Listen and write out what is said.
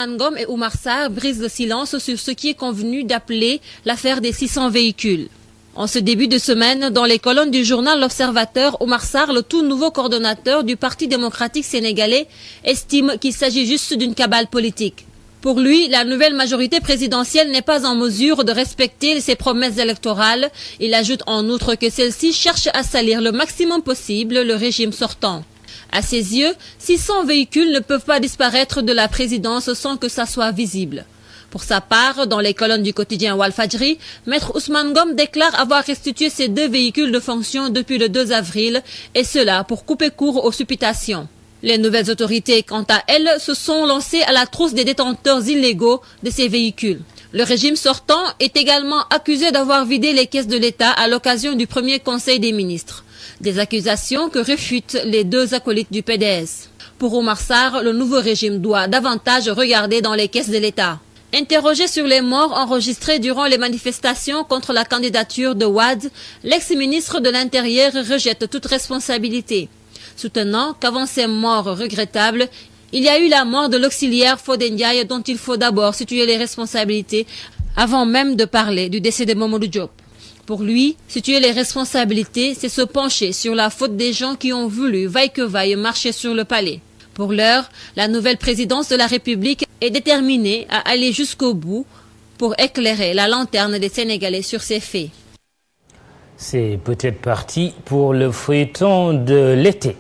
Ngom et Oumar Sarr brisent le silence sur ce qui est convenu d'appeler l'affaire des 600 véhicules. En ce début de semaine, dans les colonnes du journal L'Observateur, Oumar Sarr, le tout nouveau coordonnateur du Parti démocratique sénégalais, estime qu'il s'agit juste d'une cabale politique. Pour lui, la nouvelle majorité présidentielle n'est pas en mesure de respecter ses promesses électorales. Il ajoute en outre que celle-ci cherche à salir le maximum possible le régime sortant. À ses yeux, 600 véhicules ne peuvent pas disparaître de la présidence sans que ça soit visible. Pour sa part, dans les colonnes du quotidien Walfadjri, Maître Ousmane Ngom déclare avoir restitué ces 2 véhicules de fonction depuis le 2 avril, et cela pour couper court aux supputations. Les nouvelles autorités, quant à elles, se sont lancées à la trousse des détenteurs illégaux de ces véhicules. Le régime sortant est également accusé d'avoir vidé les caisses de l'État à l'occasion du premier Conseil des ministres. Des accusations que réfutent les 2 acolytes du PDS. Pour Oumar Sarr, le nouveau régime doit davantage regarder dans les caisses de l'État. Interrogé sur les morts enregistrés durant les manifestations contre la candidature de Wade, l'ex-ministre de l'Intérieur rejette toute responsabilité, soutenant qu'avant ces morts regrettables, il y a eu la mort de l'auxiliaire Fodé Ndiaye dont il faut d'abord situer les responsabilités avant même de parler du décès de Mamadou Diop. Pour lui, situer les responsabilités, c'est se pencher sur la faute des gens qui ont voulu, vaille que vaille, marcher sur le palais. Pour l'heure, la nouvelle présidence de la République est déterminée à aller jusqu'au bout pour éclairer la lanterne des Sénégalais sur ces faits. C'est peut-être parti pour le feuilleton de l'été.